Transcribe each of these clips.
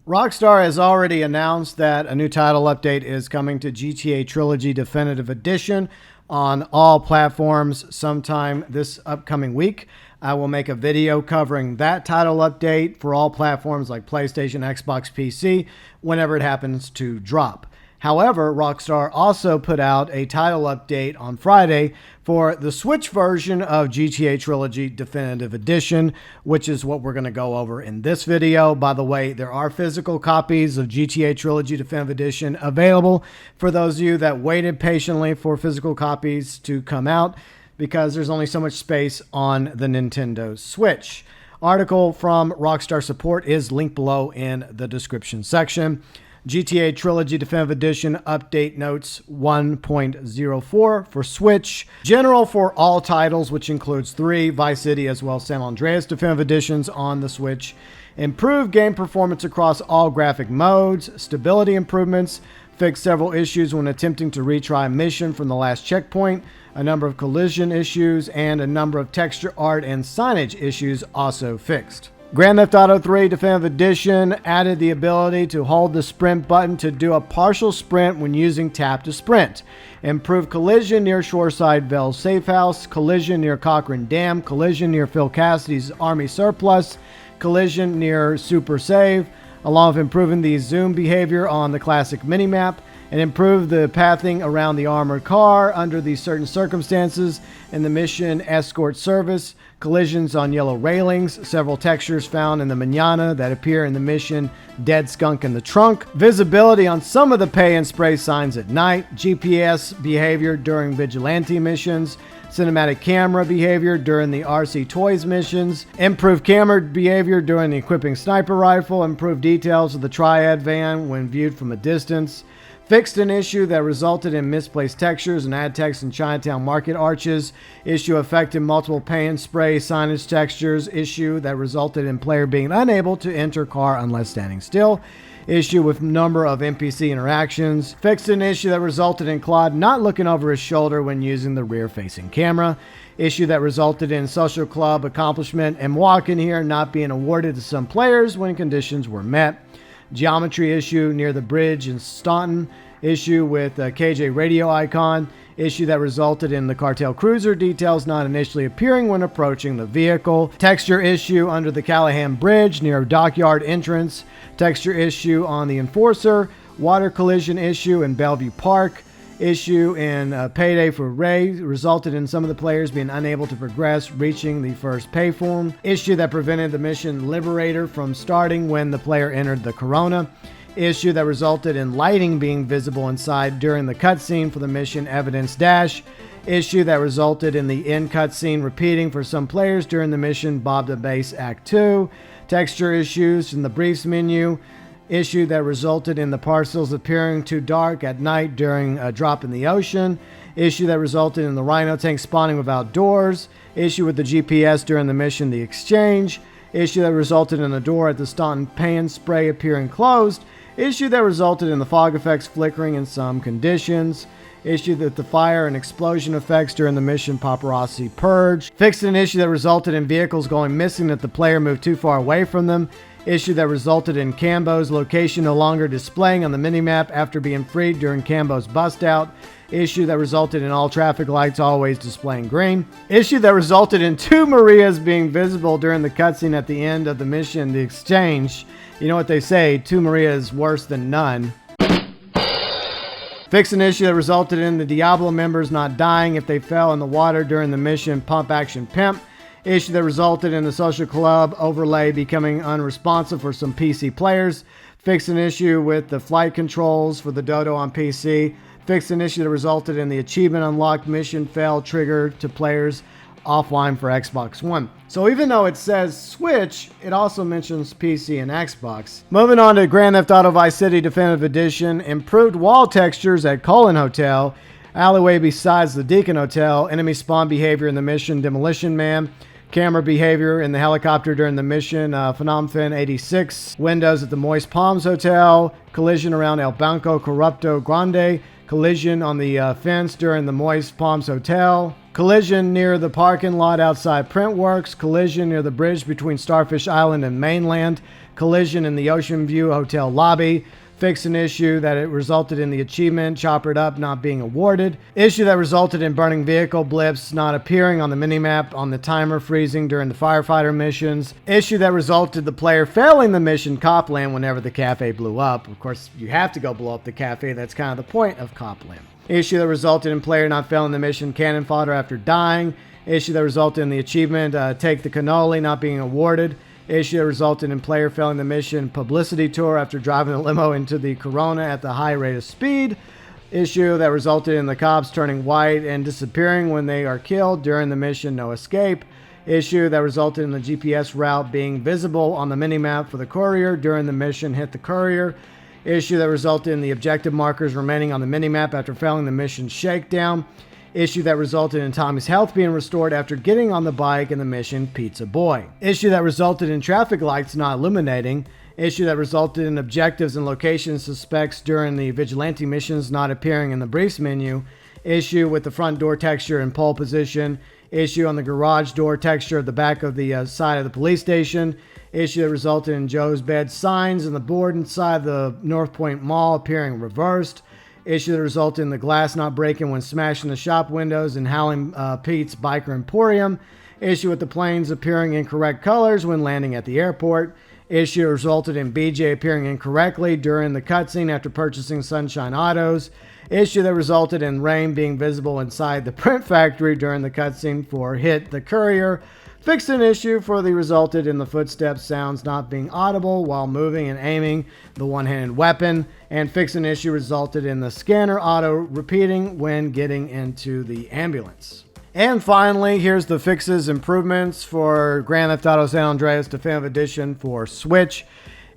Rockstar has already announced that a new title update is coming to GTA Trilogy Definitive Edition on all platforms sometime this upcoming week. I will make a video covering that title update for all platforms like PlayStation, Xbox, PC, whenever it happens to drop. However, Rockstar also put out a title update on Friday for the Switch version of GTA Trilogy Definitive Edition, which is what we're going to go over in this video. By the way, there are physical copies of GTA Trilogy Definitive Edition available for those of you that waited patiently for physical copies to come out because there's only so much space on the Nintendo Switch. Article from Rockstar Support is linked below in the description section. GTA Trilogy Definitive Edition Update Notes 1.04 for Switch. General for all titles, which includes 3 Vice City as well as San Andreas Definitive Editions on the Switch. Improved game performance across all graphic modes. Stability improvements. Fixed several issues when attempting to retry a mission from the last checkpoint. A number of collision issues and a number of texture art and signage issues also fixed. Grand Theft Auto 3 Definitive Edition added the ability to hold the sprint button to do a partial sprint when using tap to sprint. Improved collision near Shoreside Vale Safe House, collision near Cochrane Dam, collision near Phil Cassidy's Army Surplus, collision near Super Save, along with improving the zoom behavior on the classic minimap, and improve the pathing around the armored car under these certain circumstances in the mission escort service, collisions on yellow railings, several textures found in the manana that appear in the mission Dead Skunk in the Trunk, visibility on some of the pay and spray signs at night, GPS behavior during vigilante missions, cinematic camera behavior during the RC Toys missions, improved camera behavior during the equipping sniper rifle, improved details of the Triad van when viewed from a distance, fixed an issue that resulted in misplaced textures and ad text in Chinatown Market arches. Issue affecting multiple paint and spray signage textures. Issue that resulted in player being unable to enter car unless standing still. Issue with number of NPC interactions. Fixed an issue that resulted in Claude not looking over his shoulder when using the rear-facing camera. Issue that resulted in social club accomplishment and walk in here not being awarded to some players when conditions were met. Geometry issue near the bridge in Staunton. Issue with KJ radio icon. Issue that resulted in the cartel cruiser details not initially appearing when approaching the vehicle. Texture issue under the Callahan Bridge near dockyard entrance. Texture issue on the Enforcer. Water collision issue in Bellevue Park. Issue in Payday for Ray resulted in some of the players being unable to progress reaching the first payphone. Issue that prevented the mission Liberator from starting when the player entered the Corona. Issue that resulted in lighting being visible inside during the cutscene for the mission Evidence Dash. Issue that resulted in the end cutscene repeating for some players during the mission Bob the Bass Act 2. Texture issues in the briefs menu. Issue that resulted in the parcels appearing too dark at night during a drop in the ocean. Issue that resulted in the Rhino tank spawning without doors. Issue with the GPS during the mission The Exchange. Issue that resulted in a door at the Staunton Pan Spray appearing closed. Issue that resulted in the fog effects flickering in some conditions. Issue that the fire and explosion effects during the mission Paparazzi Purge. Fixed an issue that resulted in vehicles going missing if the player moved too far away from them. Issue that resulted in Cambo's location no longer displaying on the minimap after being freed during Cambo's bust out. Issue that resulted in all traffic lights always displaying green. Issue that resulted in 2 Marias being visible during the cutscene at the end of the mission The Exchange. You know what they say, 2 Marias worse than none. Fix an issue that resulted in the Diablo members not dying if they fell in the water during the mission Pump Action Pimp. Issue that resulted in the social club overlay becoming unresponsive for some PC players. Fix an issue with the flight controls for the Dodo on PC. Fix an issue that resulted in the achievement unlocked mission fail trigger to players offline for Xbox One. So even though it says Switch, it also mentions PC and Xbox. Moving on to Grand Theft Auto Vice City Definitive Edition. Improved wall textures at Cullen Hotel. Alleyway besides the Deacon Hotel. Enemy spawn behavior in the mission Demolition Man. Camera behavior in the helicopter during the mission Phnom Penh 86. Windows at the Moist Palms Hotel. Collision around El Banco Corrupto Grande. Collision on the fence during the Moist Palms Hotel. Collision near the parking lot outside Printworks. Collision near the bridge between Starfish Island and mainland. collision in the Ocean View Hotel lobby. Fixed an issue that it resulted in the achievement Choppered Up not being awarded. Issue that resulted in burning vehicle blips not appearing on the minimap on the timer freezing during the firefighter missions. Issue that resulted the player failing the mission Copland whenever the cafe blew up. Of course, you have to go blow up the cafe. That's kind of the point of Copland. Issue that resulted in player not failing the mission cannon fodder after dying. Issue that resulted in the achievement Take the Cannoli not being awarded. Issue that resulted in player failing the mission Publicity Tour after driving the limo into the Corona at the high rate of speed. Issue that resulted in the cops turning white and disappearing when they are killed during the mission No Escape. Issue that resulted in the GPS route being visible on the minimap for the courier during the mission Hit the Courier. Issue that resulted in the objective markers remaining on the minimap after failing the mission Shakedown. Issue that resulted in Tommy's health being restored after getting on the bike in the mission Pizza Boy. Issue that resulted in traffic lights not illuminating. Issue that resulted in objectives and location suspects during the vigilante missions not appearing in the briefs menu. Issue with the front door texture in pole position. Issue on the garage door texture at the back of the side of the police station. Issue that resulted in Joe's bed signs and the board inside the North Point Mall appearing reversed. Issue that resulted in the glass not breaking when smashing the shop windows in Howling Pete's Biker Emporium. Issue with the planes appearing in correct colors when landing at the airport. Issue resulted in BJ appearing incorrectly during the cutscene after purchasing Sunshine Autos. Issue that resulted in rain being visible inside the print factory during the cutscene for Hit the Courier. Fixed an issue for the resulted in the footsteps sounds not being audible while moving and aiming the one-handed weapon. And fixed an issue resulted in the scanner auto repeating when getting into the ambulance. And finally, here's the fixes improvements for Grand Theft Auto San Andreas Definitive Edition for Switch.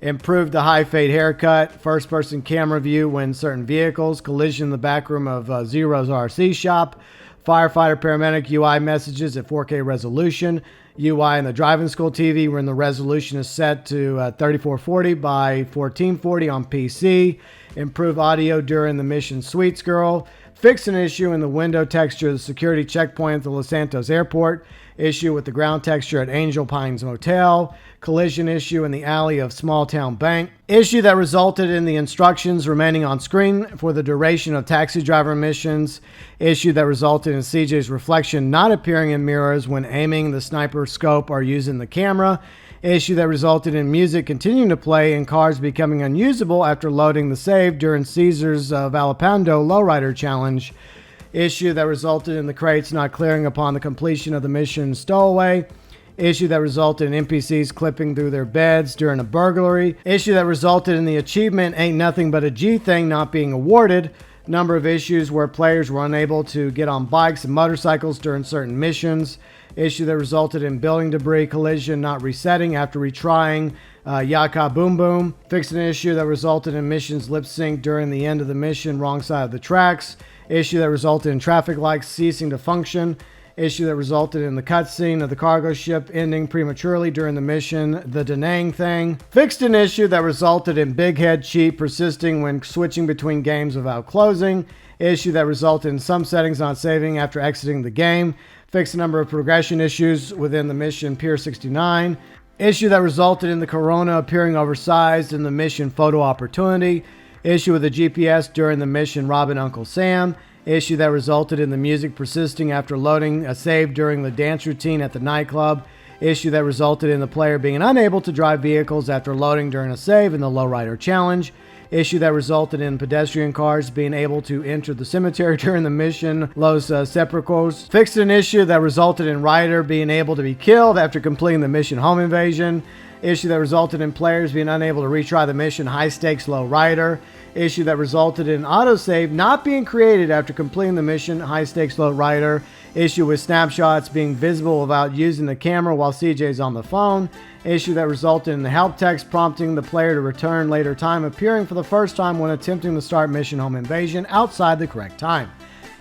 Improved the high fade haircut, first person camera view when certain vehicles, collision in the back room of Zero's RC shop, firefighter paramedic UI messages at 4K resolution, UI in the driving school TV when the resolution is set to 3440 by 1440 on PC, improve audio during the mission Sweets Girl, fix an issue in the window texture of the security checkpoint at the Los Santos airport, issue with the ground texture at Angel Pines Motel, collision issue in the alley of Small Town Bank, issue that resulted in the instructions remaining on screen for the duration of taxi driver missions, issue that resulted in CJ's reflection not appearing in mirrors when aiming the sniper scope or using the camera, issue that resulted in music continuing to play and cars becoming unusable after loading the save during Caesar's Valapando Lowrider Challenge, issue that resulted in the crates not clearing upon the completion of the mission Stowaway, issue that resulted in NPCs clipping through their beds during a burglary, issue that resulted in the achievement Ain't Nothing But a G Thing not being awarded, number of issues where players were unable to get on bikes and motorcycles during certain missions, issue that resulted in building debris collision not resetting after retrying Yaka Boom Boom, fixed an issue that resulted in missions lip sync during the end of the mission wrong side of the tracks, issue that resulted in traffic lights ceasing to function, issue that resulted in the cutscene of the cargo ship ending prematurely during the mission The Da Nang Thing, fixed an issue that resulted in Big Head cheat persisting when switching between games without closing, issue that resulted in some settings not saving after exiting the game, fixed a number of progression issues within the mission Pier 69, issue that resulted in the Corona appearing oversized in the mission Photo Opportunity, issue with the GPS during the mission Robbing Uncle Sam, issue that resulted in the music persisting after loading a save during the dance routine at the nightclub, issue that resulted in the player being unable to drive vehicles after loading during a save in the Lowrider Challenge, issue that resulted in pedestrian cars being able to enter the cemetery during the mission Los Sepulcros, fixed an issue that resulted in Ryder being able to be killed after completing the mission Home Invasion, issue that resulted in players being unable to retry the mission High Stakes Low Rider, issue that resulted in autosave not being created after completing the mission High Stakes Low Rider, issue with snapshots being visible without using the camera while CJ's on the phone, issue that resulted in the help text prompting the player to return later time appearing for the first time when attempting to start mission Home Invasion outside the correct time,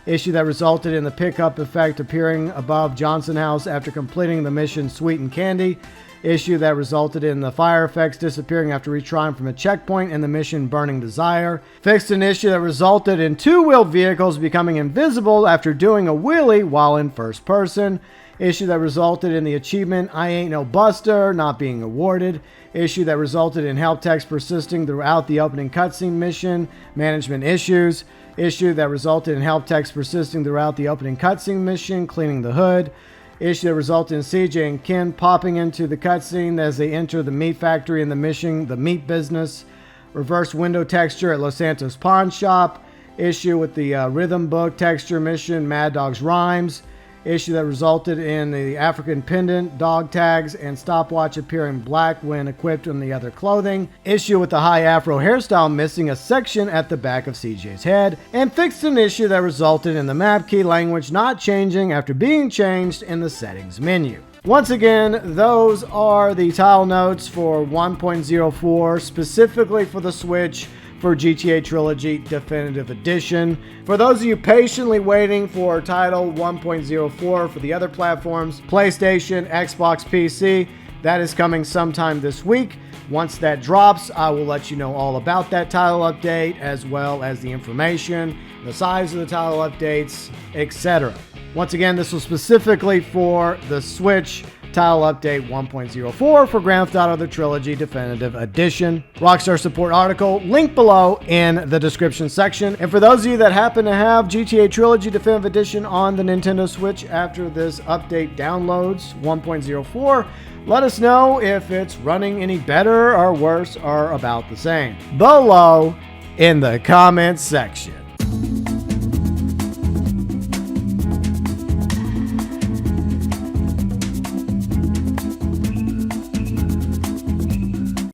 issue that resulted in the pickup effect appearing above Johnson House after completing the mission Sweet and Candy, issue that resulted in the fire effects disappearing after retrying from a checkpoint in the mission Burning Desire, fixed an issue that resulted in two-wheeled vehicles becoming invisible after doing a wheelie while in first person, Issue that resulted in the achievement I Ain't No Buster not being awarded. Issue that resulted in help text persisting throughout the opening cutscene mission. Management issues. Issue that resulted in help text persisting throughout the opening cutscene mission. Cleaning the hood. Issue that resulted in CJ and Ken popping into the cutscene as they enter the meat factory in the mission, the meat business. Reverse window texture at Los Santos Pawn Shop. Issue with the rhythm book texture mission, Mad Dog's Rhymes. Issue that resulted in the African pendant, dog tags, and stopwatch appearing black when equipped on the other clothing. Issue with the high afro hairstyle missing a section at the back of CJ's head. And fixed an issue that resulted in the map key language not changing after being changed in the settings menu. Once again, those are the tile notes for 1.04, specifically for the Switch, for GTA Trilogy Definitive Edition. For those of you patiently waiting for Title 1.04 for the other platforms, PlayStation, Xbox, PC, that is coming sometime this week. Once that drops, I will let you know all about that title update, as well as the information, the size of the title updates, etc. Once again, this was specifically for the Switch Title Update 1.04 for Grand Theft Auto The Trilogy Definitive Edition. Rockstar support article, link below in the description section. And for those of you that happen to have GTA Trilogy Definitive Edition on the Nintendo Switch after this update downloads 1.04, let us know if it's running any better or worse or about the same below in the comments section.